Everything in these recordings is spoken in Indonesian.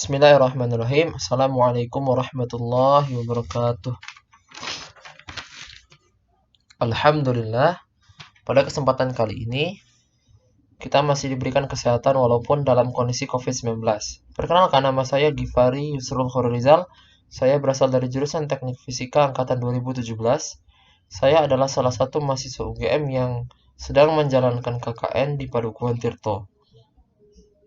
Bismillahirrahmanirrahim. Assalamualaikum warahmatullahi wabarakatuh. Alhamdulillah, pada kesempatan kali ini kita masih diberikan kesehatan walaupun dalam kondisi COVID-19. Perkenalkan, nama saya Gifari Yusrul Khairizal. Saya berasal dari jurusan Teknik Fisika angkatan 2017. Saya adalah salah satu mahasiswa UGM yang sedang menjalankan KKN di Padukuhan Tirto.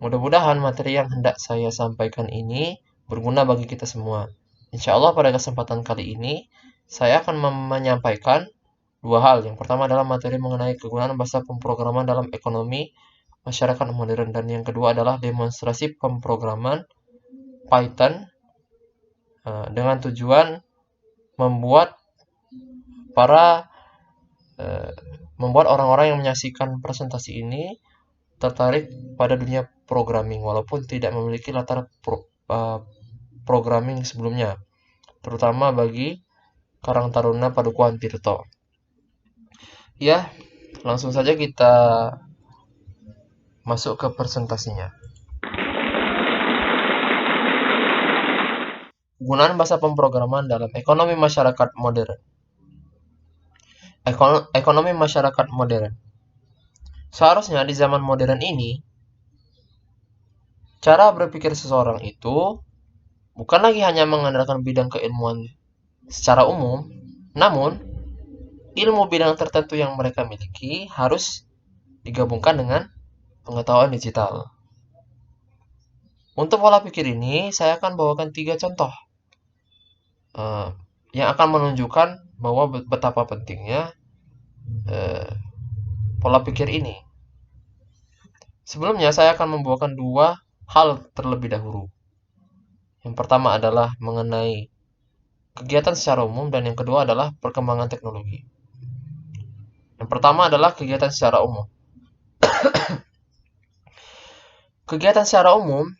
Mudah-mudahan materi yang hendak saya sampaikan ini berguna bagi kita semua. Insya Allah pada kesempatan kali ini, saya akan menyampaikan dua hal. Yang pertama adalah materi mengenai kegunaan bahasa pemrograman dalam ekonomi masyarakat modern. Dan yang kedua adalah demonstrasi pemrograman Python dengan tujuan membuat orang-orang yang menyaksikan presentasi ini tertarik pada dunia programming walaupun tidak memiliki latar programming sebelumnya, terutama bagi Karang Taruna Padukuhan Tirto. Ya, langsung saja kita masuk ke presentasinya. Penggunaan bahasa pemrograman dalam ekonomi masyarakat modern. Ekonomi masyarakat modern. Seharusnya di zaman modern ini, cara berpikir seseorang itu bukan lagi hanya mengandalkan bidang keilmuan secara umum, namun ilmu bidang tertentu yang mereka miliki harus digabungkan dengan pengetahuan digital. Untuk pola pikir ini, saya akan bawakan 3 contoh yang akan menunjukkan bahwa betapa pentingnya pola pikir ini. Sebelumnya, saya akan membawakan 2 hal terlebih dahulu. Yang pertama adalah mengenai kegiatan secara umum dan yang kedua adalah perkembangan teknologi. Yang pertama adalah kegiatan secara umum. Kegiatan secara umum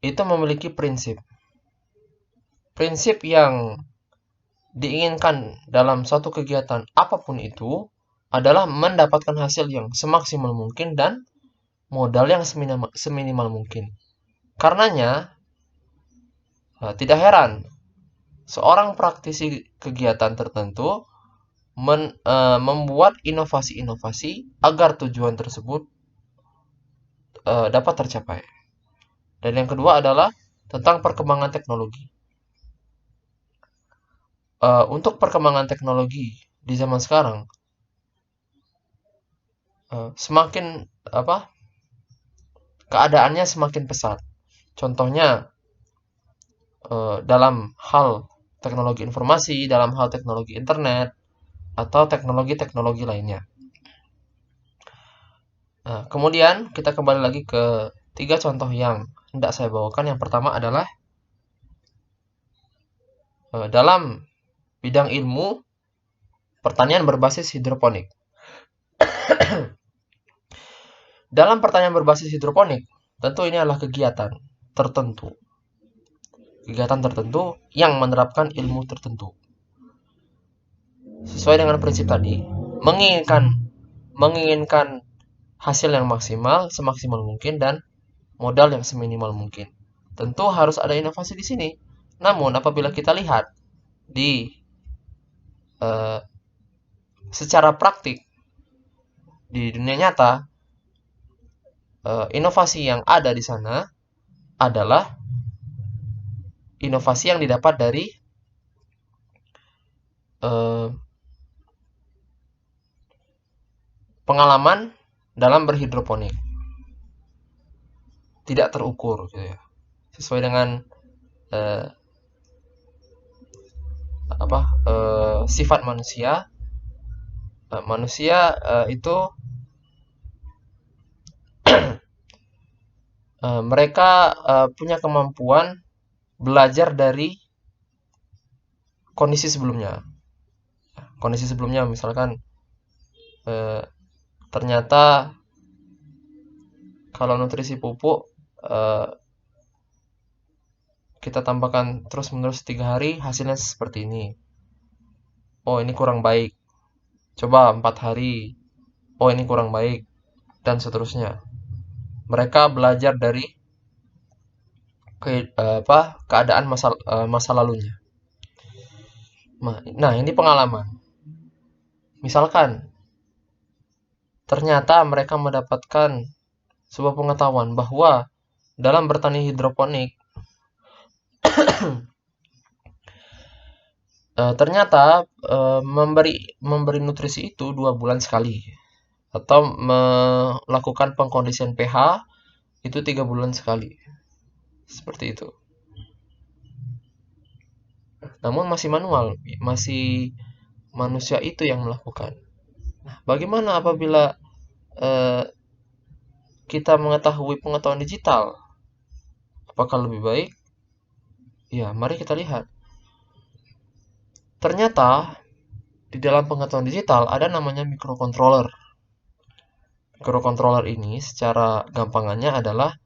itu memiliki prinsip. Prinsip yang diinginkan dalam suatu kegiatan apapun itu adalah mendapatkan hasil yang semaksimal mungkin dan modal yang seminimal mungkin. Karenanya, tidak heran seorang praktisi kegiatan tertentu membuat inovasi-inovasi agar tujuan tersebut dapat tercapai. Dan yang kedua adalah tentang perkembangan teknologi. Untuk perkembangan teknologi di zaman sekarang, semakin keadaannya semakin pesat. Contohnya dalam hal teknologi informasi, dalam hal teknologi internet, atau teknologi-teknologi lainnya. Kemudian kita kembali lagi ke 3 contoh yang hendak saya bawakan. Yang pertama adalah dalam bidang ilmu pertanian berbasis hidroponik. Dalam pertanian berbasis hidroponik, tentu ini adalah kegiatan tertentu yang menerapkan ilmu tertentu. Sesuai dengan prinsip tadi, menginginkan hasil yang maksimal, semaksimal mungkin dan modal yang seminimal mungkin. Tentu harus ada inovasi di sini. Namun apabila kita lihat di secara praktik di dunia nyata, inovasi yang ada di sana adalah inovasi yang didapat dari pengalaman dalam berhidroponik. Tidak terukur gitu ya. Sesuai dengan sifat manusia. Manusia itu mereka punya kemampuan belajar dari kondisi sebelumnya. Kondisi sebelumnya misalkan ternyata kalau nutrisi pupuk kita tambahkan terus-menerus 3 hari, hasilnya seperti ini. Oh, ini kurang baik. Coba 4 hari. Oh, ini kurang baik. Dan seterusnya. Mereka belajar dari keadaan masa lalunya. Nah, ini pengalaman. Misalkan ternyata mereka mendapatkan sebuah pengetahuan bahwa dalam bertani hidroponik ternyata memberi nutrisi itu 2 bulan sekali, atau melakukan pengkondisian pH itu 3 bulan sekali, seperti itu. Namun masih manual, masih manusia itu yang melakukan. Nah, bagaimana apabila eh, kita mengetahui pengetahuan digital? Apakah lebih baik? Ya, mari kita lihat. Ternyata di dalam pengetahuan digital ada namanya microcontroller. Microcontroller ini secara gampangannya adalah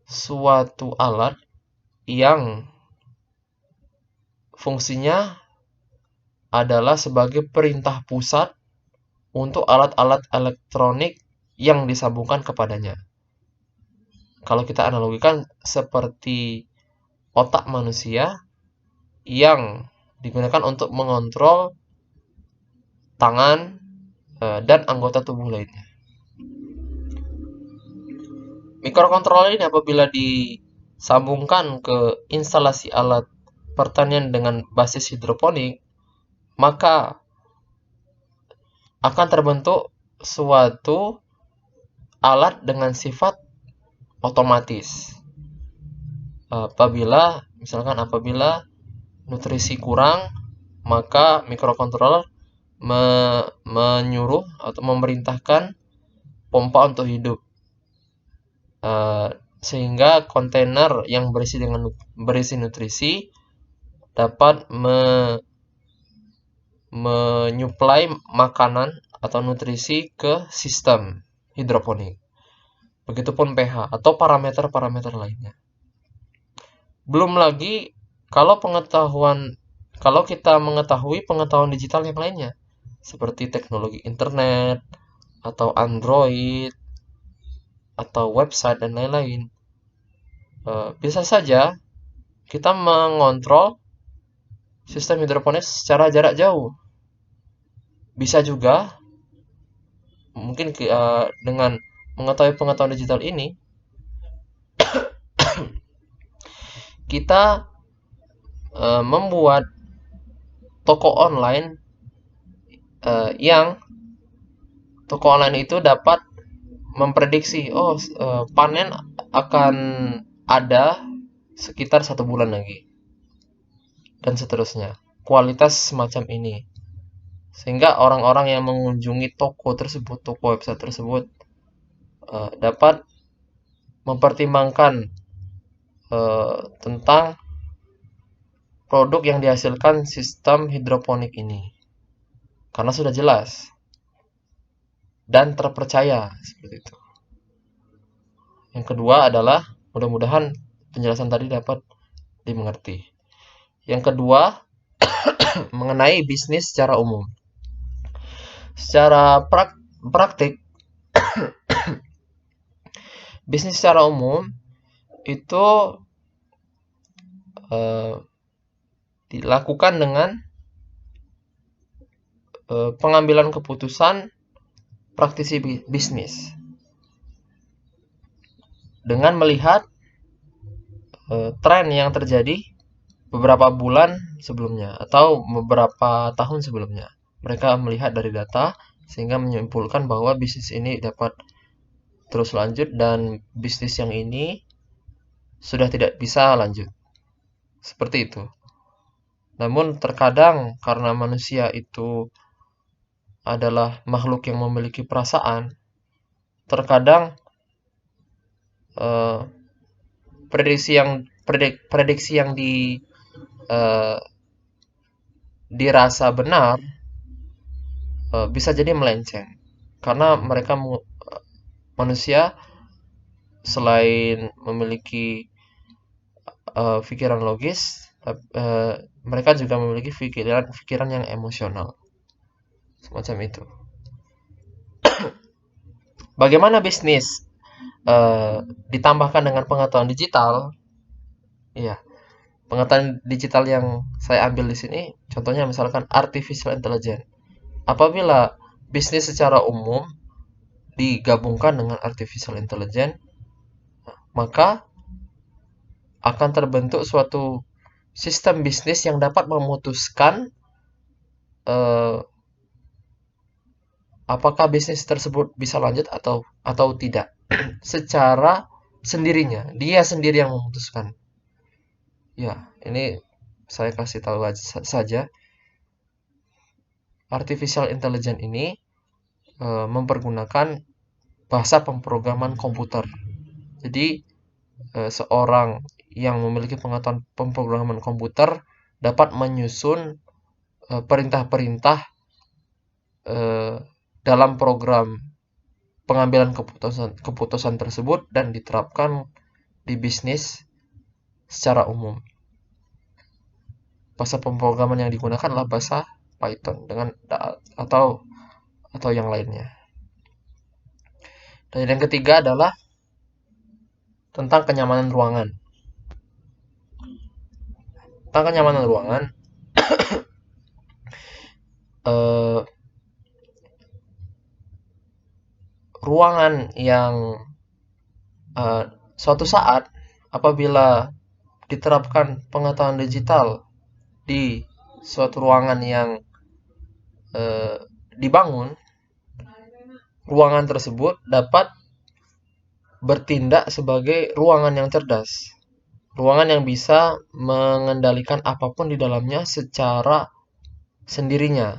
suatu alat yang fungsinya adalah sebagai perintah pusat untuk alat-alat elektronik yang disambungkan kepadanya. Kalau kita analogikan seperti otak manusia yang digunakan untuk mengontrol tangan dan anggota tubuh lainnya. Microcontroller ini apabila disambungkan ke instalasi alat pertanian dengan basis hidroponik, maka akan terbentuk suatu alat dengan sifat otomatis. Apabila nutrisi kurang, maka microcontroller menyuruh atau memerintahkan pompa untuk hidup, sehingga kontainer yang berisi nutrisi dapat menyuplai makanan atau nutrisi ke sistem hidroponik. Begitupun pH atau parameter-parameter lainnya. Belum lagi kalau kita mengetahui pengetahuan digital yang lainnya, seperti teknologi internet atau Android atau website dan lain-lain, bisa saja kita mengontrol sistem hidroponik secara jarak jauh. Bisa juga mungkin dengan mengetahui pengetahuan digital ini, kita membuat toko online yang toko online itu dapat memprediksi, panen akan ada sekitar 1 bulan lagi, dan seterusnya. Kualitas semacam ini, sehingga orang-orang yang mengunjungi toko website tersebut dapat mempertimbangkan tentang produk yang dihasilkan sistem hidroponik ini, karena sudah jelas dan terpercaya, seperti itu. Yang kedua adalah, mudah-mudahan penjelasan tadi dapat dimengerti. Yang kedua, mengenai bisnis secara umum. Secara praktik, bisnis secara umum itu dilakukan dengan pengambilan keputusan praktisi bisnis dengan melihat tren yang terjadi beberapa bulan sebelumnya atau beberapa tahun sebelumnya. Mereka melihat dari data sehingga menyimpulkan bahwa bisnis ini dapat terus lanjut dan bisnis yang ini sudah tidak bisa lanjut. Seperti itu. Namun terkadang karena manusia itu adalah makhluk yang memiliki perasaan, terkadang prediksi yang dirasa benar bisa jadi melenceng, karena manusia selain memiliki pikiran logis, mereka juga memiliki pikiran yang emosional, semacam itu. Bagaimana bisnis ditambahkan dengan pengetahuan digital? Iya, pengetahuan digital yang saya ambil di sini, contohnya misalkan artificial intelligence. Apabila bisnis secara umum digabungkan dengan artificial intelligence, maka akan terbentuk suatu sistem bisnis yang dapat memutuskan eh, apakah bisnis tersebut bisa lanjut atau tidak secara sendirinya. Dia sendiri yang memutuskan. Ya, ini saya kasih tahu saja. Artificial intelligence ini mempergunakan bahasa pemrograman komputer. Jadi seorang yang memiliki pengetahuan pemrograman komputer dapat menyusun perintah-perintah dalam program pengambilan keputusan tersebut dan diterapkan di bisnis secara umum. Bahasa pemrograman yang digunakan adalah bahasa Python dengan atau yang lainnya. Dan yang ketiga adalah tentang kenyamanan ruangan. Tentang kenyamanan ruangan, eh, ruangan yang suatu saat apabila diterapkan pengetahuan digital di suatu ruangan yang dibangun, ruangan tersebut dapat bertindak sebagai ruangan yang cerdas. Ruangan yang bisa mengendalikan apapun di dalamnya secara sendirinya.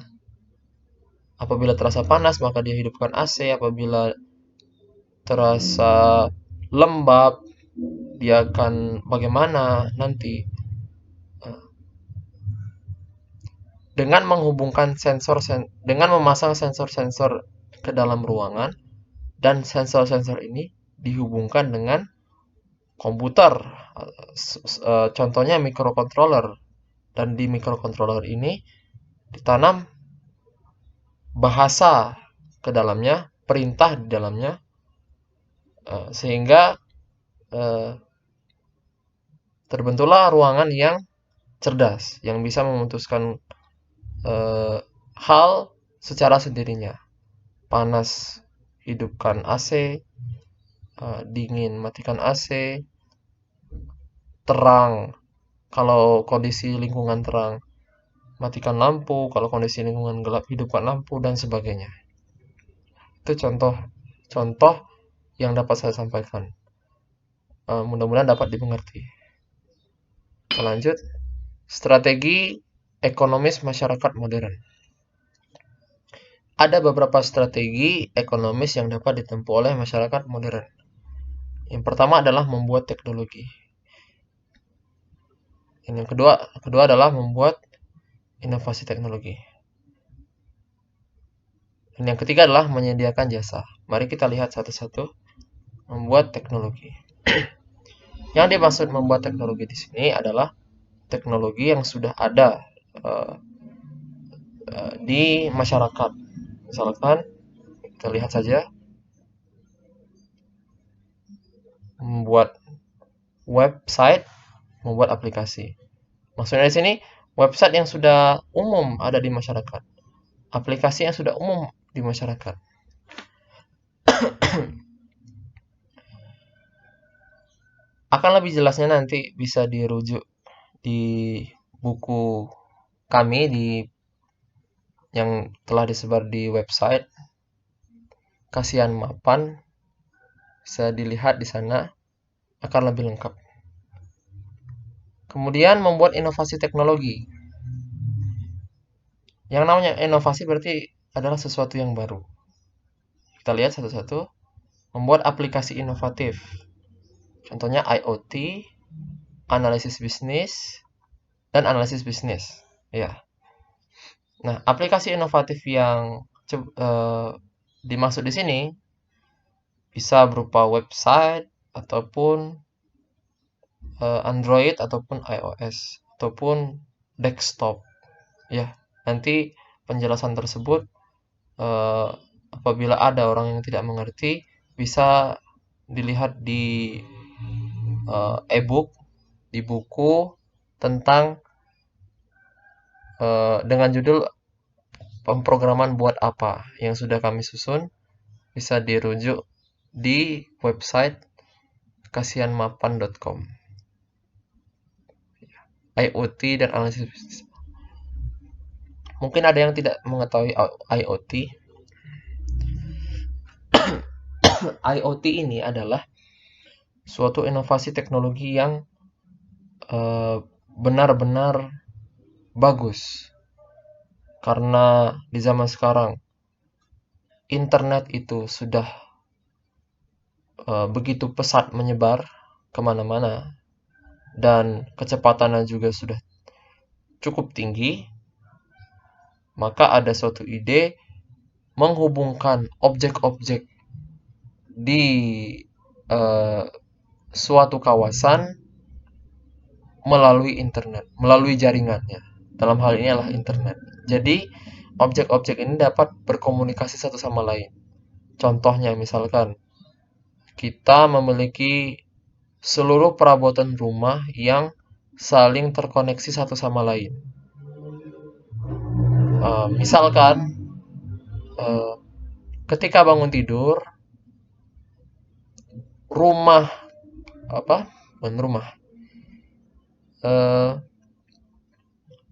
Apabila terasa panas, maka dia hidupkan AC. Apabila terasa lembab, dia akan bagaimana nanti. Dengan dengan memasang sensor-sensor ke dalam ruangan, dan sensor-sensor ini dihubungkan dengan komputer, contohnya microcontroller, dan di microcontroller ini ditanam bahasa ke dalamnya, perintah di dalamnya, sehingga terbentuklah ruangan yang cerdas, yang bisa memutuskan hal secara sendirinya. Panas, hidupkan AC, dingin, matikan AC, terang, kalau kondisi lingkungan terang, matikan lampu, kalau kondisi lingkungan gelap, hidupkan lampu, dan sebagainya. Itu contoh yang dapat saya sampaikan. Mudah-mudahan dapat dimengerti. Kita lanjut. Strategi ekonomis masyarakat modern. Ada beberapa strategi ekonomis yang dapat ditempuh oleh masyarakat modern. Yang pertama adalah membuat teknologi. Yang kedua adalah membuat inovasi teknologi. Dan yang ketiga adalah menyediakan jasa. Mari kita lihat satu-satu. Membuat teknologi. Yang dimaksud membuat teknologi di sini adalah teknologi yang sudah ada di masyarakat. Misalkan kita lihat saja, membuat website, membuat aplikasi. Maksudnya di sini website yang sudah umum ada di masyarakat, aplikasi yang sudah umum di masyarakat. Akan lebih jelasnya nanti bisa dirujuk di buku kami yang telah disebar di website Kasihan Mapan. Bisa dilihat di sana, akan lebih lengkap. Kemudian membuat inovasi teknologi. Yang namanya inovasi berarti adalah sesuatu yang baru. Kita lihat satu-satu. Membuat aplikasi inovatif. Contohnya IoT, analisis bisnis, dan analisis bisnis. Ya. Nah, aplikasi inovatif yang dimaksud di sini bisa berupa website ataupun Android ataupun iOS ataupun desktop. Ya, nanti penjelasan tersebut apabila ada orang yang tidak mengerti bisa dilihat di e-book di buku tentang dengan judul pemrograman buat apa yang sudah kami susun, bisa dirujuk di website kasihanmapan.com. IoT dan analisis bisnis. Mungkin ada yang tidak mengetahui IoT. IoT ini adalah suatu inovasi teknologi yang benar-benar bagus. Karena di zaman sekarang internet itu sudah begitu pesat menyebar kemana-mana dan kecepatannya juga sudah cukup tinggi, maka ada suatu ide menghubungkan objek-objek di suatu kawasan melalui internet, melalui jaringannya. Dalam hal ini adalah internet. Jadi, objek-objek ini dapat berkomunikasi satu sama lain. Contohnya misalkan, kita memiliki seluruh perabotan rumah yang saling terkoneksi satu sama lain. Misalkan, ketika bangun tidur,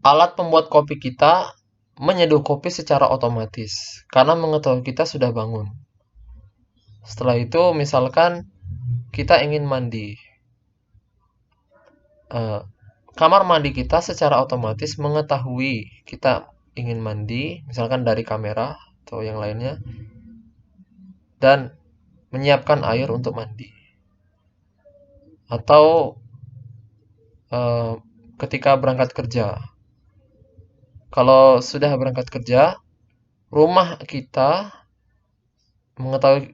alat pembuat kopi kita menyeduh kopi secara otomatis karena mengetahui kita sudah bangun. Setelah itu, misalkan kita ingin mandi, kamar mandi kita secara otomatis mengetahui kita ingin mandi, misalkan dari kamera atau yang lainnya, dan menyiapkan air untuk mandi. Atau ketika berangkat kerja, kalau sudah berangkat kerja, rumah kita mengetahui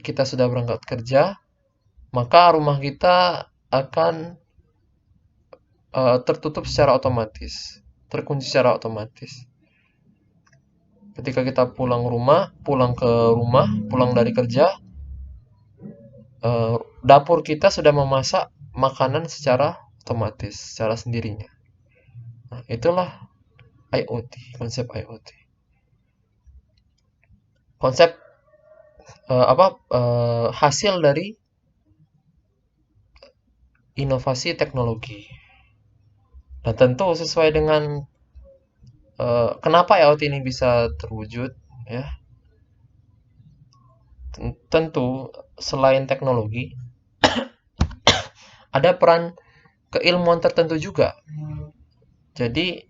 kita sudah berangkat kerja, maka rumah kita akan tertutup secara otomatis, terkunci secara otomatis. Ketika kita pulang dari kerja, dapur kita sudah memasak makanan secara otomatis, secara sendirinya. Nah, itulah IoT, konsep IoT. Konsep hasil dari inovasi teknologi. Dan tentu sesuai dengan kenapa IoT ini bisa terwujud, ya. Tentu selain teknologi, ada peran keilmuan tertentu juga. Jadi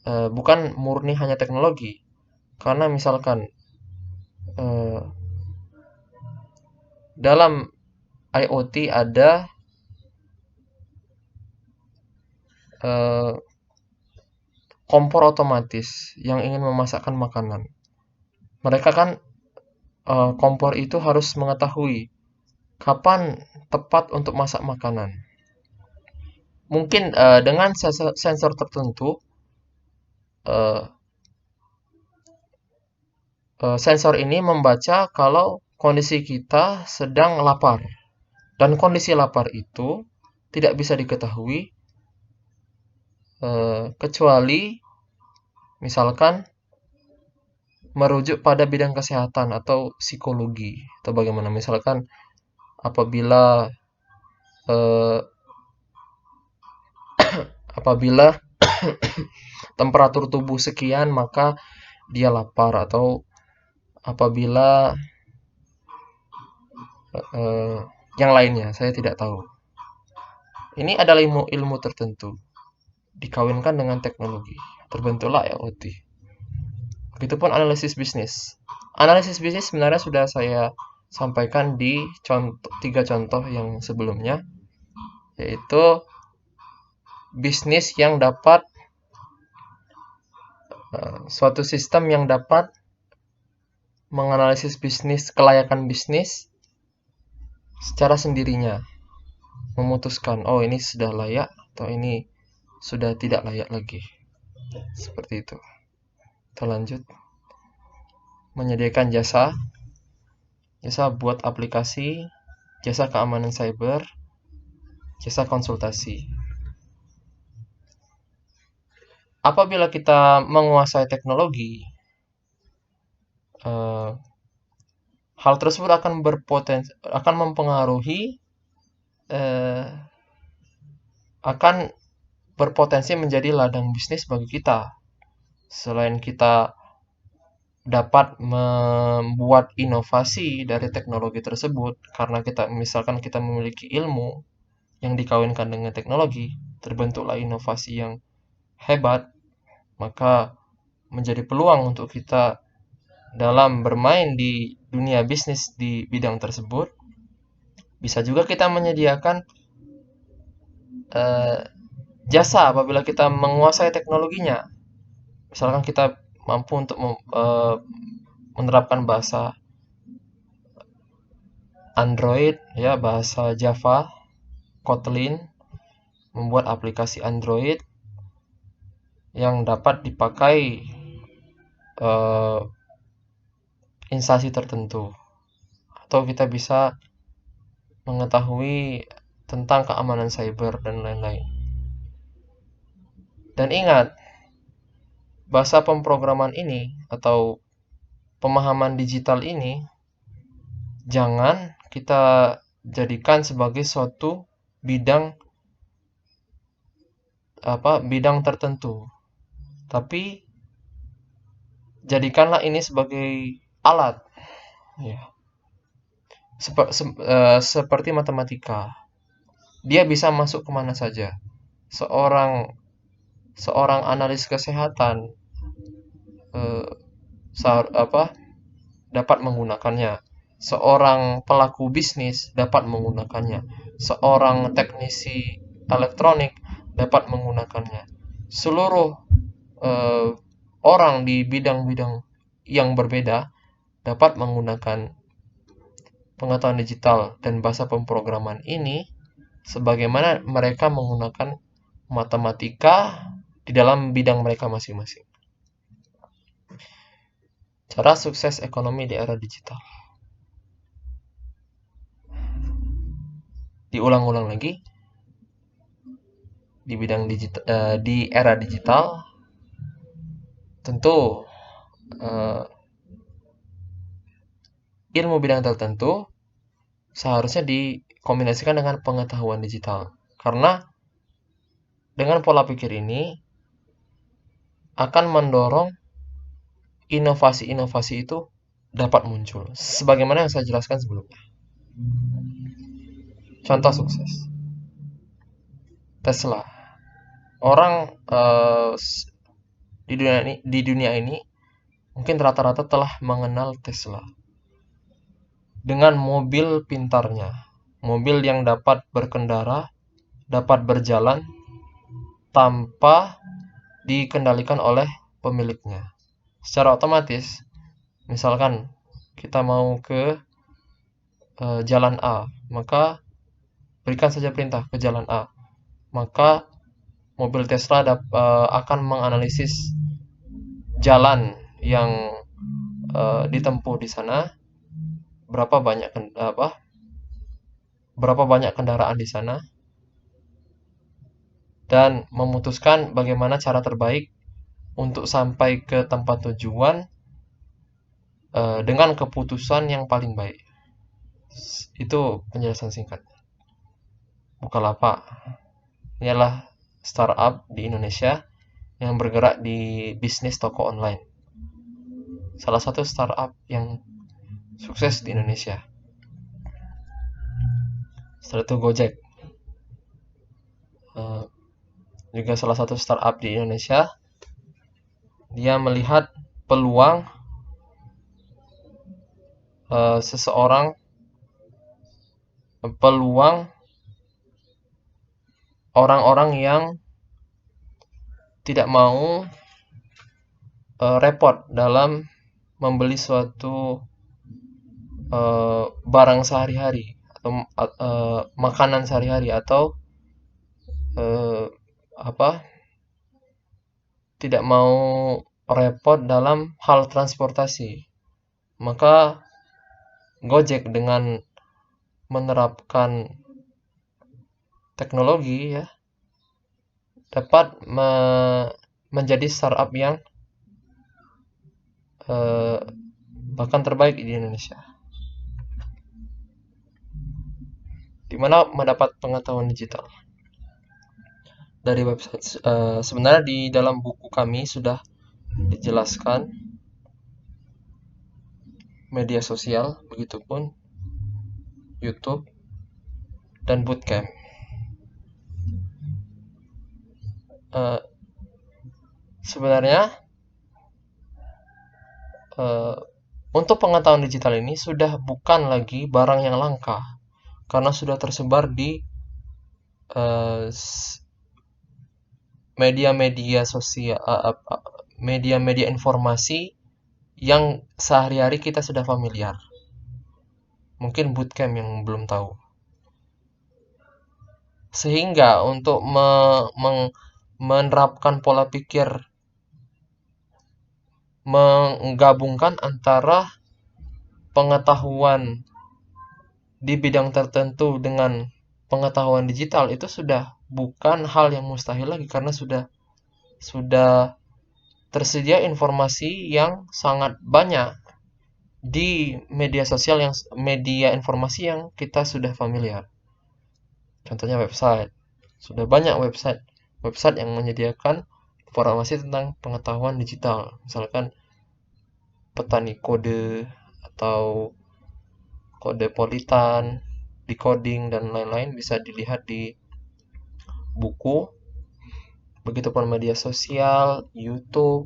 bukan murni hanya teknologi. Karena misalkan dalam IoT ada kompor otomatis yang ingin memasakkan makanan. Mereka kan kompor itu harus mengetahui kapan tepat untuk masak makanan. Mungkin dengan sensor tertentu, sensor ini membaca kalau kondisi kita sedang lapar. Dan kondisi lapar itu tidak bisa diketahui kecuali misalkan merujuk pada bidang kesehatan atau psikologi atau bagaimana. Misalkan apabila temperatur tubuh sekian maka dia lapar, atau apabila yang lainnya saya tidak tahu. Ini adalah ilmu tertentu dikawinkan dengan teknologi, terbentuklah IoT. Begitupun analisis bisnis. Analisis bisnis sebenarnya sudah saya sampaikan di 3 contoh yang sebelumnya, yaitu bisnis yang dapat suatu sistem yang dapat menganalisis bisnis, kelayakan bisnis secara sendirinya, memutuskan ini sudah layak atau ini sudah tidak layak lagi. Seperti itu. Kita lanjut. Menyediakan jasa buat aplikasi, jasa keamanan cyber, jasa konsultasi. apabila kita menguasai teknologi, hal tersebut akan mempengaruhi akan berpotensi menjadi ladang bisnis bagi kita. Selain kita dapat membuat inovasi dari teknologi tersebut, karena misalkan kita memiliki ilmu yang dikawinkan dengan teknologi, terbentuklah inovasi yang hebat, maka menjadi peluang untuk kita dalam bermain di dunia bisnis di bidang tersebut. Bisa juga kita menyediakan jasa apabila kita menguasai teknologinya. Misalkan kita mampu untuk menerapkan bahasa Android, ya, bahasa Java, Kotlin, membuat aplikasi Android yang dapat dipakai instansi tertentu, atau kita bisa mengetahui tentang keamanan cyber dan lain-lain. Dan ingat, bahasa pemrograman ini atau pemahaman digital ini jangan kita jadikan sebagai suatu bidang tertentu, tapi jadikanlah ini sebagai alat, ya. Seperti matematika, dia bisa masuk kemana saja. Seorang analis kesehatan dapat menggunakannya. Seorang pelaku bisnis dapat menggunakannya. Seorang teknisi elektronik dapat menggunakannya. Seluruh orang di bidang-bidang yang berbeda dapat menggunakan pengetahuan digital dan bahasa pemrograman ini sebagaimana mereka menggunakan matematika di dalam bidang mereka masing-masing. Cara sukses ekonomi di era digital. Diulang-ulang lagi, di bidang digital, di era digital, tentu ilmu bidang tertentu seharusnya dikombinasikan dengan pengetahuan digital, karena dengan pola pikir ini akan mendorong inovasi-inovasi itu dapat muncul, sebagaimana yang saya jelaskan sebelumnya. Contoh sukses, Tesla. Orang di dunia ini mungkin rata-rata telah mengenal Tesla dengan mobil pintarnya, mobil yang dapat berkendara, dapat berjalan tanpa dikendalikan oleh pemiliknya. Secara otomatis, misalkan kita mau ke jalan A, maka berikan saja perintah ke jalan A, maka mobil Tesla akan menganalisis jalan yang ditempuh di sana, berapa banyak kendaraan di sana, dan memutuskan bagaimana cara terbaik untuk sampai ke tempat tujuan dengan keputusan yang paling baik. Itu penjelasan singkat. Bukalapak ialah startup di Indonesia yang bergerak di bisnis toko online. Salah satu startup yang sukses di Indonesia. Setelah itu Gojek, juga salah satu startup di Indonesia. Dia melihat peluang orang-orang yang tidak mau repot dalam membeli suatu barang sehari-hari atau makanan sehari-hari, atau tidak mau repot dalam hal transportasi. Maka Gojek dengan menerapkan teknologi, ya, dapat menjadi startup yang bahkan terbaik di Indonesia. Di mana mendapat pengetahuan digital dari website. Sebenarnya di dalam buku kami sudah dijelaskan media sosial, begitupun YouTube dan bootcamp. Sebenarnya untuk pengetahuan digital ini sudah bukan lagi barang yang langka karena sudah tersebar di media-media sosial, media-media informasi yang sehari-hari kita sudah familiar. Mungkin bootcamp yang belum tahu. Sehingga untuk menerapkan pola pikir menggabungkan antara pengetahuan di bidang tertentu dengan pengetahuan digital itu sudah bukan hal yang mustahil lagi karena sudah tersedia informasi yang sangat banyak di media sosial, yang media informasi yang kita sudah familiar. Contohnya website. Sudah banyak website yang menyediakan informasi tentang pengetahuan digital. Misalkan petani kode atau kode politan, decoding dan lain-lain bisa dilihat di buku. Begitupun media sosial, YouTube.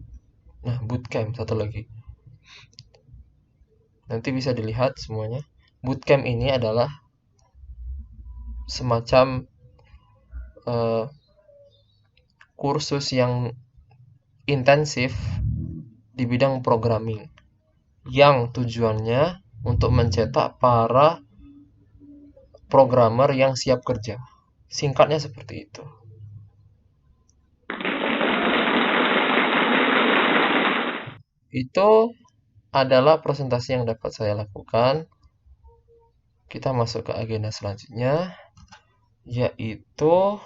Nah, bootcamp satu lagi. Nanti bisa dilihat semuanya. Bootcamp ini adalah semacam kursus yang intensif di bidang programming yang tujuannya untuk mencetak para programmer yang siap kerja. Singkatnya seperti itu. Itu adalah presentasi yang dapat saya lakukan. Kita masuk ke agenda selanjutnya, yaitu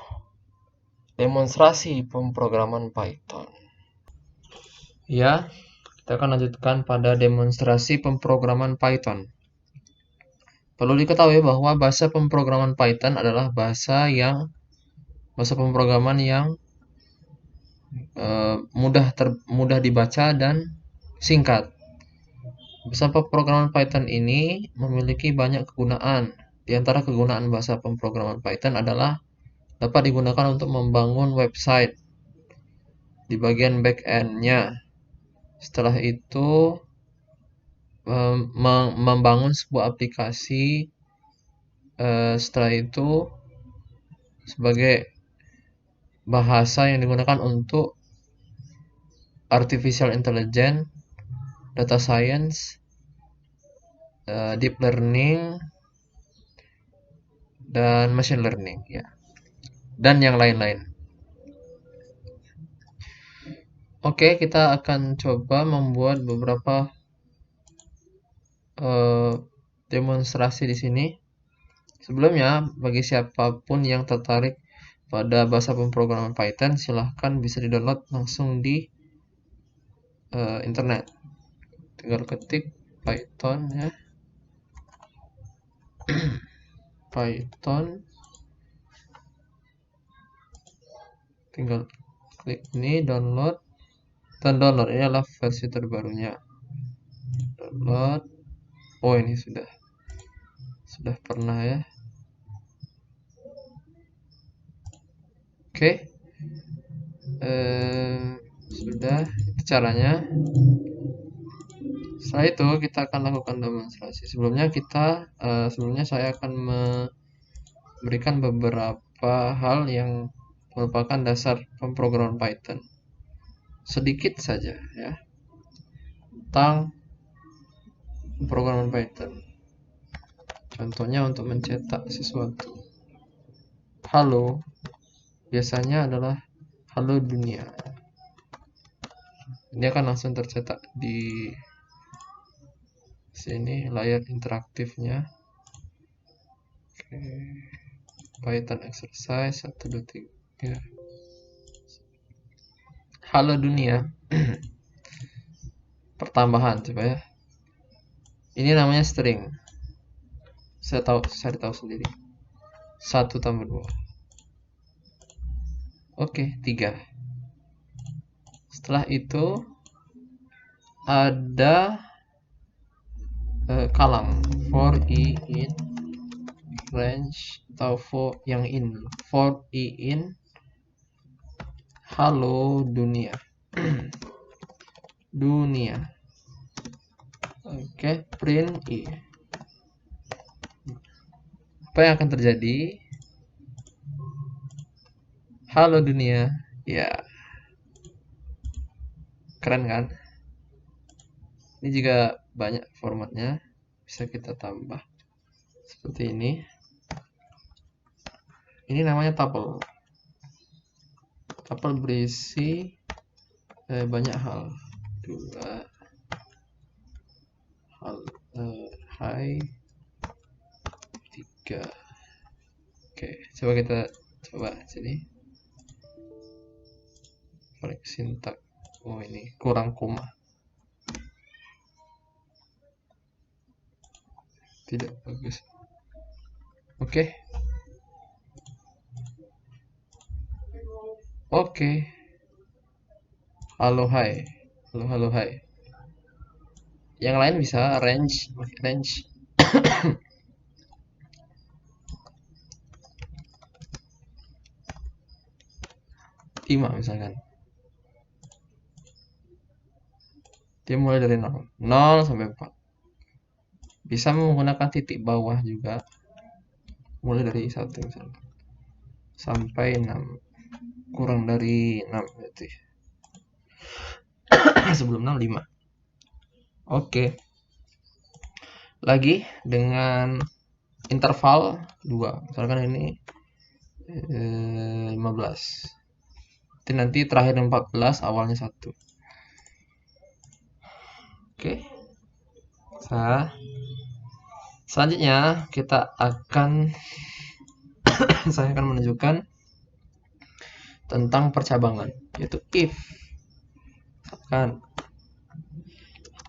demonstrasi pemrograman Python. Ya, kita akan lanjutkan pada demonstrasi pemrograman Python. Perlu diketahui bahwa bahasa pemrograman Python adalah bahasa pemrograman yang mudah dibaca dan singkat. Bahasa pemrograman Python ini memiliki banyak kegunaan. Di antara kegunaan bahasa pemrograman Python adalah dapat digunakan untuk membangun website di bagian back-end-nya. Setelah itu membangun sebuah aplikasi. Setelah itu sebagai bahasa yang digunakan untuk artificial intelligence, data science, deep learning, dan machine learning, ya, dan yang lain-lain. Oke, kita akan coba membuat beberapa demonstrasi di sini. Sebelumnya, bagi siapapun yang tertarik pada bahasa pemrograman Python, silahkan bisa di-download langsung di internet. Tinggal ketik Python, ya. Python. Tinggal klik ini, download. Dan download ini adalah versi terbarunya. Download. Oh, ini sudah pernah, ya. Oke. Sudah, itu caranya. Setelah itu kita akan lakukan demonstrasi. Sebelumnya saya akan memberikan beberapa hal yang merupakan dasar pemrograman Python. Sedikit saja, ya, tentang pemrograman Python. Contohnya untuk mencetak sesuatu. Halo biasanya adalah halo dunia. Ini akan langsung tercetak di sini layar interaktifnya. Oke. Python exercise 1, 2, 3. halo dunia. Pertambahan coba ya. Ini namanya string. Saya tahu sendiri. 1 tambah 2. Oke, 3. Setelah itu ada kalam for i in range atau for yang in. For i in halo dunia. Dunia. Oke, print i. Apa yang akan terjadi? Halo dunia. Ya. Keren kan? Ini juga banyak formatnya. Bisa kita tambah. Seperti ini. Ini namanya tuple. Tuple berisi banyak hal. 2 hal. Hai. 3. Oke, coba kita sini. Sintak. Oh, ini kurang koma. Tidak bagus. Oke. Halo hai. Halo hai. Yang lain bisa range. 5 misalkan. Dia mulai dari 0 sampai 4. Bisa menggunakan titik bawah juga. Mulai dari 1 misalkan. Sampai 6. Kurang dari 6 berarti. Sebelum 6, 5. Oke. Lagi dengan interval 2. Misalkan ini 15. Nanti terakhir 14, awalnya 1. Oke. Selanjutnya kita akan saya akan menunjukkan tentang percabangan, yaitu if. Misalkan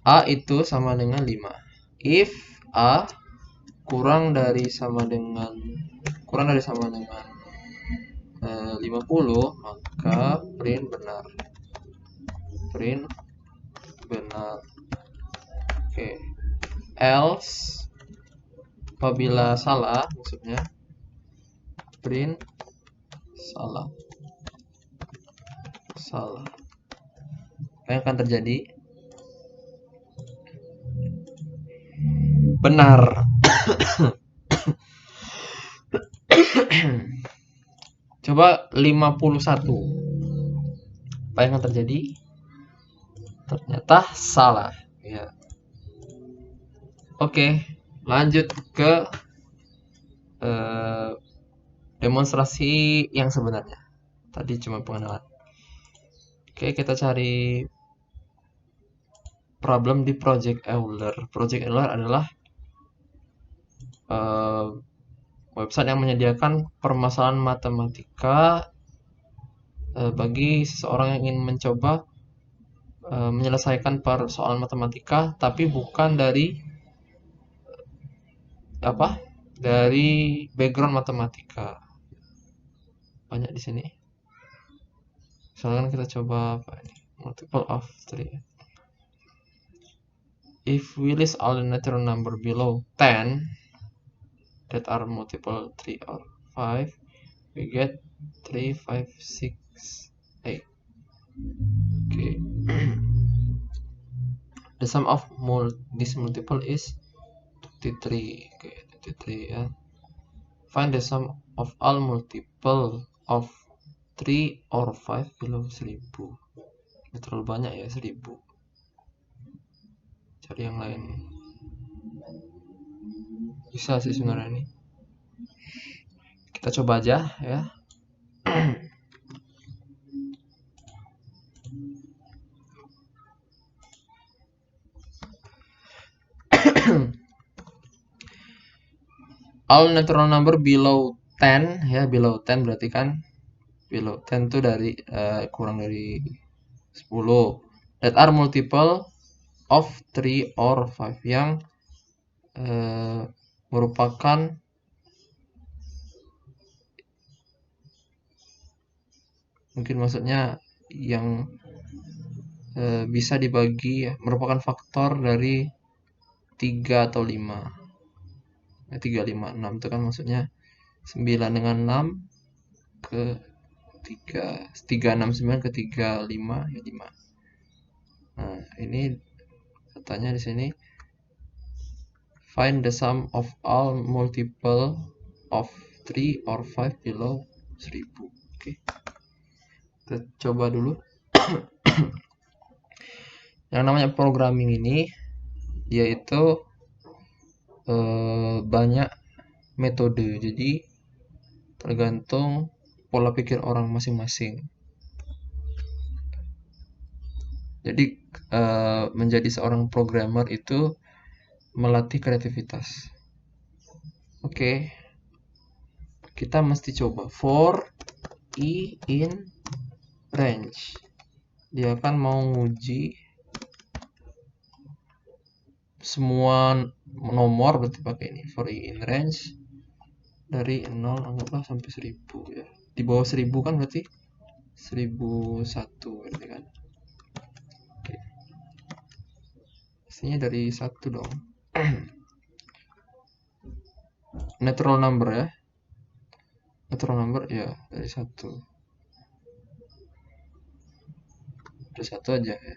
A itu sama dengan 5. If A kurang dari sama dengan 50, maka print benar. Oke. Else apabila salah, maksudnya print salah. Apa yang akan terjadi? Benar. Coba 51. Apa yang akan terjadi? Ternyata salah. Ya. Oke, lanjut ke demonstrasi yang sebenarnya. Tadi cuma pengenalan. Oke, kita cari problem di Project Euler. Project Euler adalah website yang menyediakan permasalahan matematika bagi seseorang yang ingin mencoba menyelesaikan persoalan matematika, tapi bukan dari background matematika. Banyak di sini. Misalkan kita coba multiple of 3. If we list all the natural number below 10 that are multiple 3 or 5, we get 3, 5, 6, 8. Okay. The sum of this multiple is 23. Okay, 23 ya. Find the sum of all multiple of 3 or 5 below 1000. Ini terlalu banyak ya, 1000. Cari yang lain. Bisa sih sebenarnya ini. Kita coba aja ya. All natural number below 10 ya, below 10 berarti kan below 10 itu dari kurang dari 10 that are multiple of 3 or 5 yang merupakan mungkin maksudnya yang bisa dibagi ya, merupakan faktor dari 3 atau 5. 3, 5, 6 itu kan maksudnya 9 dengan 6 ke 3, 3, 6, 9 ke 3, 5 ya 5. Nah, ini katanya di sini find the sum of all multiple of 3 or 5 below 1000. Oke. Kita coba dulu. Yang namanya programming ini yaitu banyak metode. Jadi tergantung pola pikir orang masing-masing. Jadi menjadi seorang programmer itu melatih kreativitas. Oke. Kita mesti coba for i in range. Dia kan mau nguji semua nomor, berarti pakai ini for i in range dari 0 anggaplah sampai 1000 ya. Di bawah 1000 kan berarti 1001 berarti kan. Oke. Pastinya dari 1 dong. Natural number ya. Natural number ya dari 1. Dari 1 aja ya.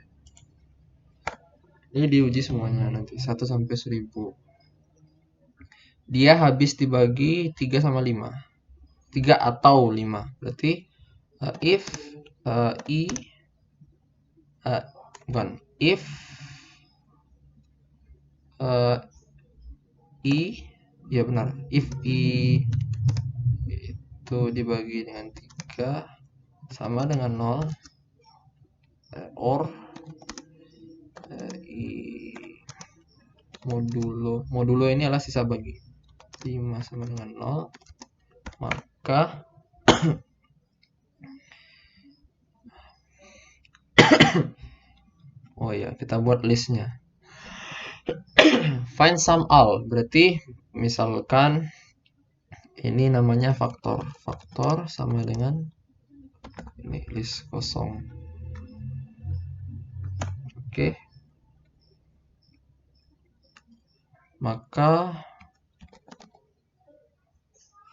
Ini diuji semuanya nanti 1 sampai 1000. Dia habis dibagi 3 sama 5. 3 atau 5. Berarti if ya benar. If i itu dibagi dengan 3 sama dengan 0 or i modulo ini adalah sisa bagi 5 sama dengan 0, maka oh ya, kita buat listnya. Find sum all, berarti misalkan ini namanya faktor. Faktor sama dengan ini list kosong. Oke. Maka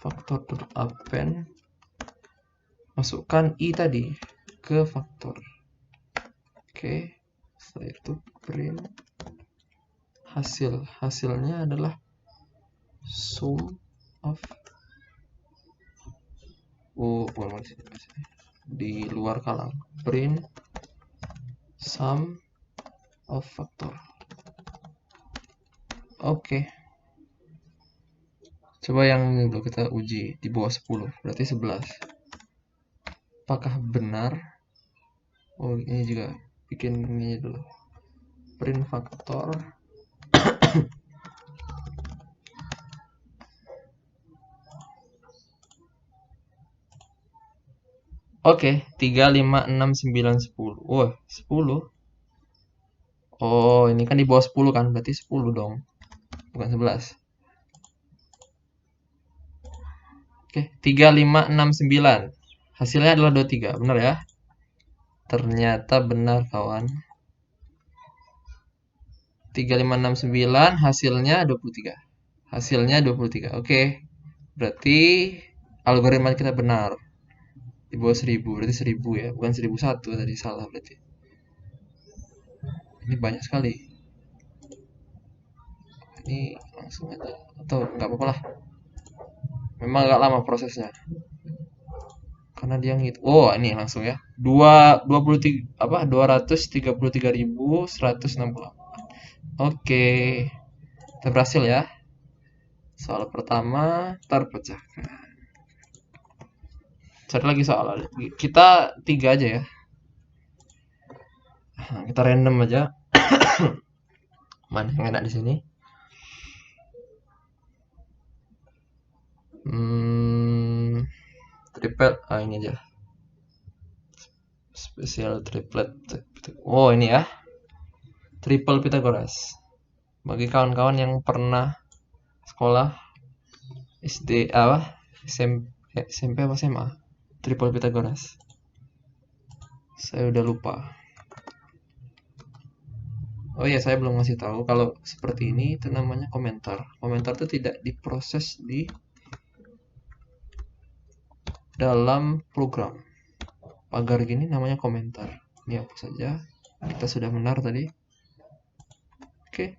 faktor append masukkan i tadi ke faktor. Oke. Setelah itu print hasilnya adalah sum of di luar kalang, print sum of factor. Oke. Coba yang ini dulu kita uji di bawah 10, berarti 11. Apakah benar? Oh, ini juga bikin ini dulu. Print faktor. Oke, 3, 5, 6, 9, 10. Wah, 10. Oh, ini kan di bawah 10 kan, berarti 10 dong. Bukan 11. Oke, 3, 5, 6, 9. Hasilnya adalah 23, benar ya? Ternyata benar, kawan. 3, 5, 6, 9, hasilnya 23. Hasilnya 23. Oke. Berarti algoritma kita benar. Di bawah 1000, berarti 1000 ya, bukan 1001 tadi, salah berarti. Ini banyak sekali. Ini langsung aja, atau nggak apa-apa lah. Memang agak lama prosesnya. Karena dia ngitung. Oh, ini langsung ya. 233.168. Oke. Kita berhasil ya. Soal pertama terpecahkan. Cari lagi soal. Kita 3 aja ya. Nah, kita random aja. Mana yang enak di sini? Triple ini aja. Spesial triplet. Oh, ini ya. Triple Pythagoras. Bagi kawan-kawan yang pernah sekolah SD apa? SMP apa SMA? Triple Pythagoras. Saya udah lupa. Oh iya, saya belum ngasih tahu kalau seperti ini itu namanya komentar. Komentar itu tidak diproses di dalam program. Pagar gini namanya komentar. Ini hapus saja. Kita sudah benar tadi. Oke.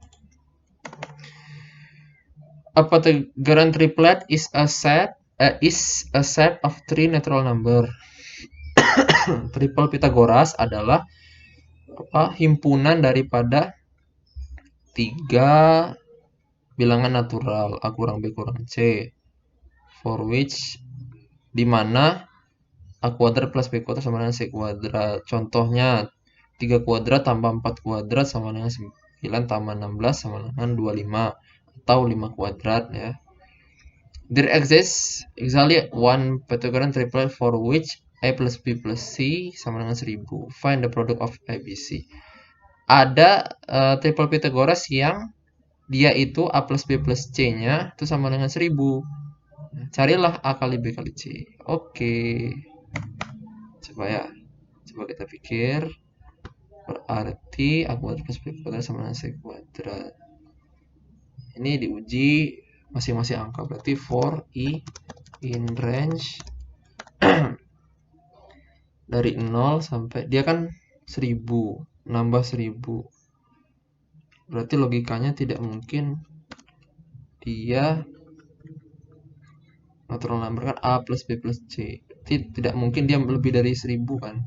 A Pythagorean triplet is a set of three natural number. Triple Pythagoras adalah himpunan daripada 3 bilangan natural, A kurang B kurang C, for which dimana A kuadrat plus B kuadrat sama dengan C kuadrat. Contohnya 3 kuadrat tambah 4 kuadrat sama dengan 9 tambah 16 sama dengan 25, atau 5 kuadrat ya. There exists exactly one Pythagorean triplet for which A plus B plus C sama dengan 1000. Find the product of A, B, C. Ada triple Pythagoras yang dia itu A plus B plus C-nya itu sama dengan 1000. Carilah A kali B kali C. Oke. Coba kita pikir. Berarti A kuadrat plus B kuadrat sama dengan C kuadrat. Ini diuji masing-masing angka. Berarti for I in range dari 0 sampai dia kan 1000 nambah 1000. Berarti logikanya tidak mungkin dia natural number kan A plus B plus C. Tidak mungkin dia lebih dari 1000 kan.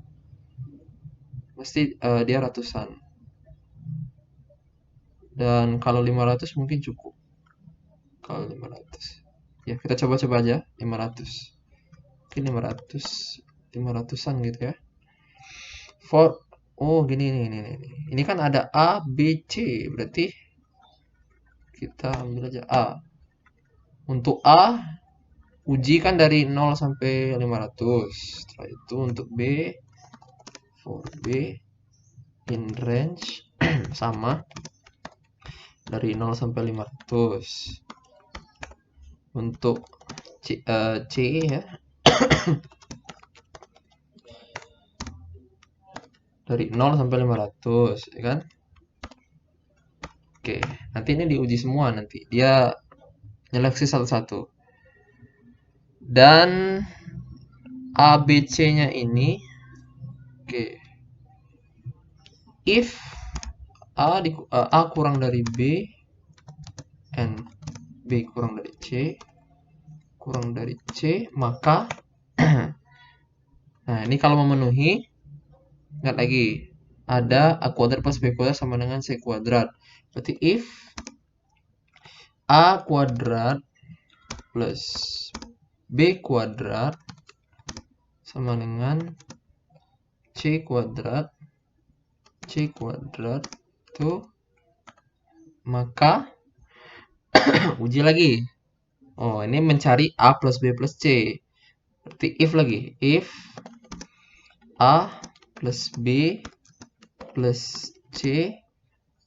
Mesti dia ratusan. Dan kalau 500 mungkin cukup. Kalau 500. Ya, kita coba-coba aja 500. Mungkin 500-an gitu ya. Gini. Ini kan ada A, B, C. Berarti kita ambil aja A. Untuk A, uji kan dari 0 sampai 500. Setelah itu untuk B, for B in range sama dari 0 sampai 500. Untuk C ya. Dari 0 sampai 500 ya kan. Oke, nanti ini diuji semua nanti. Dia nyeleksi satu-satu. Dan ABC-nya ini if A kurang dari B and B kurang dari C, maka nah ini kalau memenuhi, ingat lagi, ada A kuadrat plus B kuadrat sama dengan C kuadrat. Berarti if A kuadrat plus B kuadrat sama dengan C kuadrat itu, maka uji lagi. Oh, ini mencari A plus B plus C. Berarti if A plus B plus C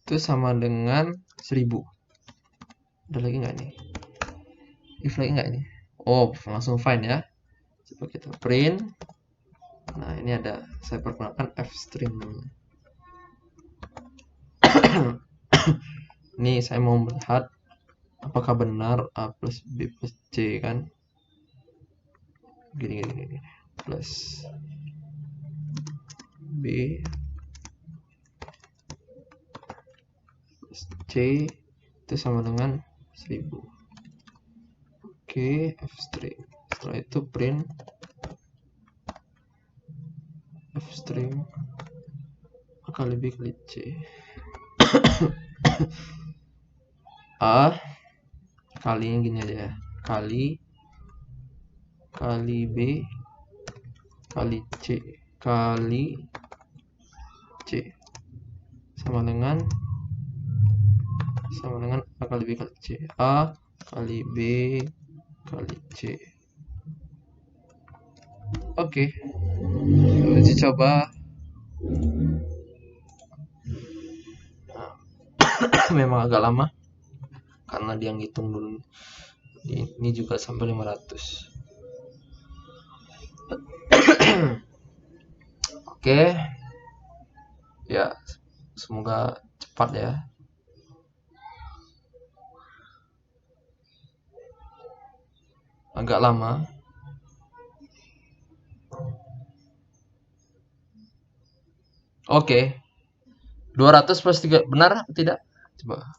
itu sama dengan 1000. Ada lagi nggak nih? If lagi nggak ini? Oh, langsung find ya. Coba kita print. Nah, ini ada, saya perkenalkan F string. Ini saya mau melihat apakah benar A plus B plus C kan. Gini. Plus B plus C itu sama dengan 1000. Oke, F string. Setelah itu print F string A kali B kali C. A kalinya gini aja ya. Kali B kali C sama dengan A kali B kali C. A kali B kali C. Oke. uji coba. Memang agak lama karena dia ngitung dulu. Ini juga sampai 500. Oke. Ya, semoga cepat ya. Agak lama. Oke. 200 plus 3 benar atau tidak? Coba.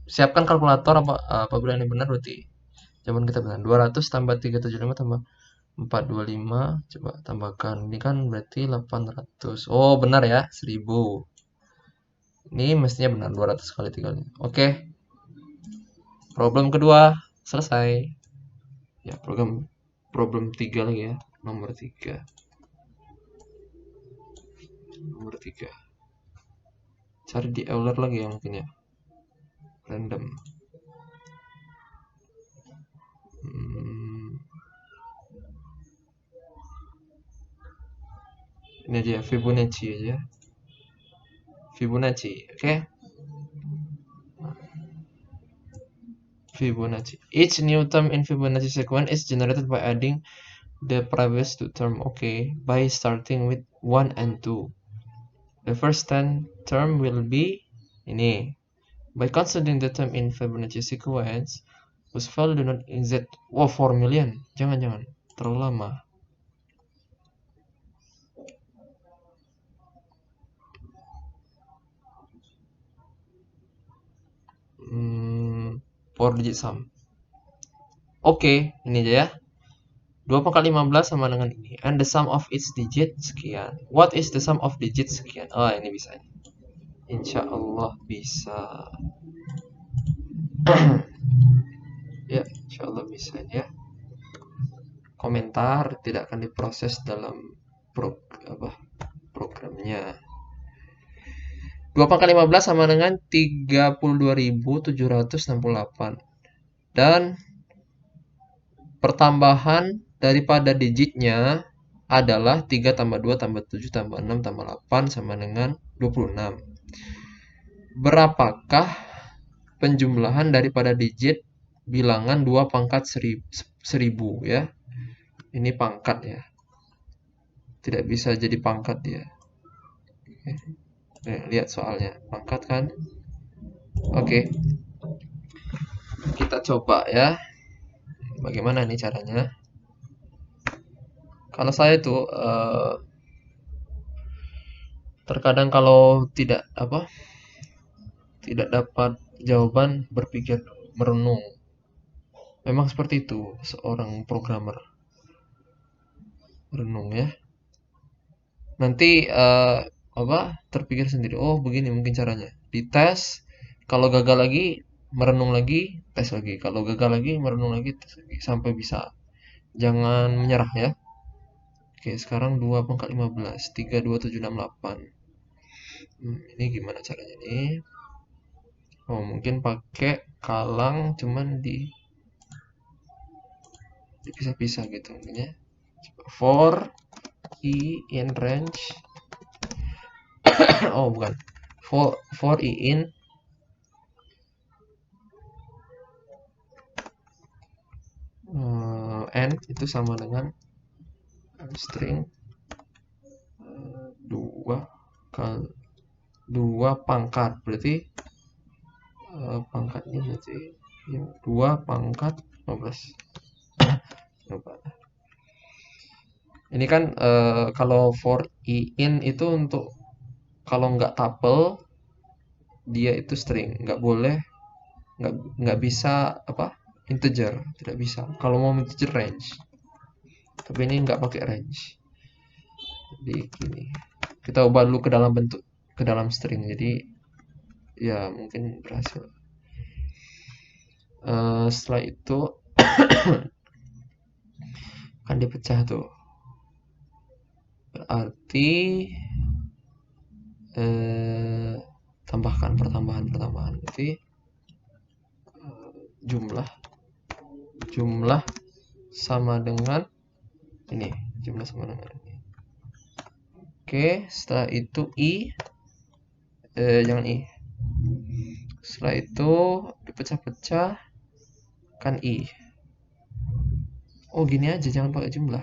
Siapkan kalkulator apabila ini benar berarti jawaban kita benar. 200 tambah 375 tambah 425, coba tambahkan. Ini kan berarti 800. Oh, benar ya, 1000. Ini mestinya benar 200 kali 3. Oke. Problem kedua selesai. Ya, problem 3 lagi ya. Nomor 3. Nomor 3. Cari di Euler lagi ya mungkin ya. Random. Ini aja Fibonacci aja. Fibonacci, oke? Fibonacci. Each new term in Fibonacci sequence is generated by adding the previous two term. Okay, by starting with 1 and 2. The first term will be ini. By considering the term in Fibonacci sequence whose value do not exceed 4 million. Jangan, terlalu lama. Four digit sum. Oke, ini aja ya. 2 pangkat 15 sama dengan ini. And the sum of its digit sekian. What is the sum of digit sekian? Oh, ini bisa. Insya Allah bisa. Ya, insya Allah bisa ya. Komentar tidak akan diproses dalam programnya. 2 pangkat 15 sama dengan 32.768. Dan pertambahan daripada digitnya adalah 3 tambah 2 tambah 7 tambah 6 tambah 8 sama dengan 26. Berapakah penjumlahan daripada digit bilangan 2 pangkat 1000 ya? Ini pangkat ya. Tidak bisa jadi pangkat dia. Lihat soalnya. Pangkat kan? Oke. Kita coba ya. Bagaimana nih caranya? Kalau saya tuh terkadang kalau tidak dapat jawaban, berpikir, merenung. Memang seperti itu seorang programmer. Merenung ya. Nanti terpikir sendiri, oh begini mungkin caranya. Dites, kalau gagal lagi, merenung lagi, tes lagi. Kalau gagal lagi, merenung lagi, tes lagi. Sampai bisa. Jangan menyerah ya. Oke, sekarang 2 pangkat 15. 3, 2, 7, 6, 8. Ini gimana caranya nih? Oh, mungkin pakai kalang cuman dipisah-pisah gitu mungkin ya. For i in range. Oh, bukan. For i in n itu sama dengan string 2 pangkat, berarti pangkatnya berarti 2 pangkat 15. Coba. Ini kan kalau for i in itu untuk kalau nggak tuple dia itu string, nggak boleh, nggak bisa integer, tidak bisa. Kalau mau integer range, tapi ini nggak pakai range. Jadi gini, kita ubah dulu ke dalam string. Jadi ya mungkin berhasil. Setelah itu kan dipecah tuh, berarti tambahkan pertambahan berarti jumlah sama dengan ini, jumlah sama dengan ini. Oke, setelah itu jangan I. Setelah itu dipecah-pecah kan I. Oh, gini aja, jangan pakai jumlah.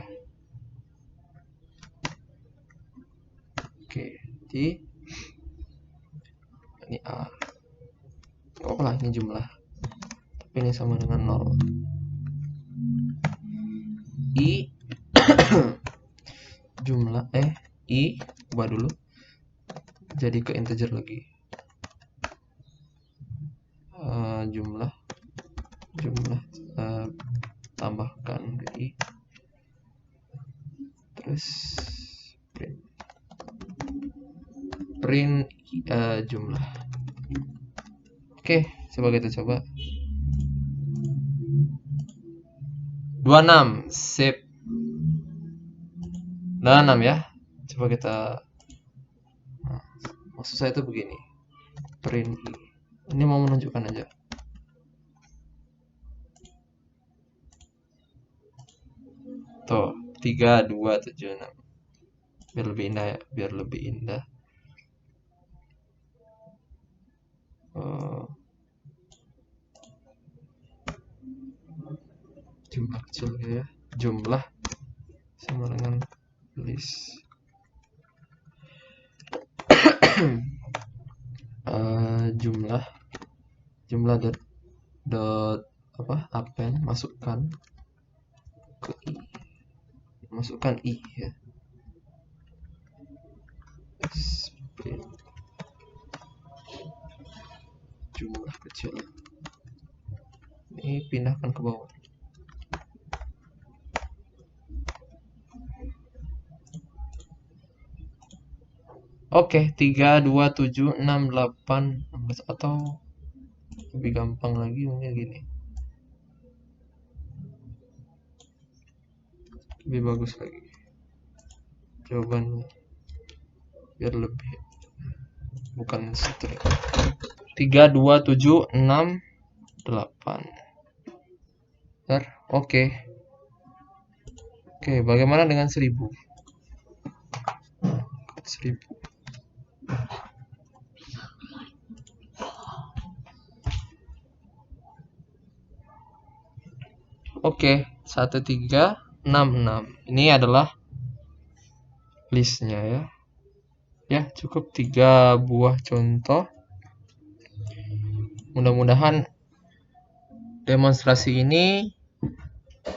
Oke, jadi ini A. Oh lah, ini jumlah. Tapi ini sama dengan 0. I jumlah I ubah dulu jadi ke integer lagi. Jumlah tambahkan ke I, terus print jumlah. Oke, coba kita coba 26. Sip. 26 ya. Coba kita, maksud saya itu begini, print I. Ini mau menunjukkan aja. Tuh, 3, 2, 7, 6. Biar lebih indah ya, biar lebih indah. Jumlah kecil ya. Jumlah sama dengan list. jumlah dot append, masukkan ke I, masukkan I ya. Print jumlah kecil, ini pindahkan ke bawah. Oke, 3, 2, 7, 6, 8, 16, atau lebih gampang lagi mungkin gini. Lebih bagus lagi jawabannya, biar lebih bukan string. 3, 2, 7, 6, 8. Oke. Oke, bagaimana dengan 1000? 1000. Oke, 1366. Ini adalah listnya ya. Ya, cukup 3 buah contoh. Mudah-mudahan demonstrasi ini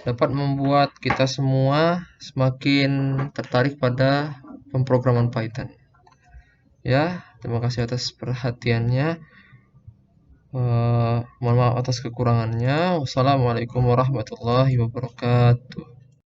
dapat membuat kita semua semakin tertarik pada pemrograman Python. Ya, terima kasih atas perhatiannya. Mohon maaf atas kekurangannya. Wassalamualaikum warahmatullahi wabarakatuh.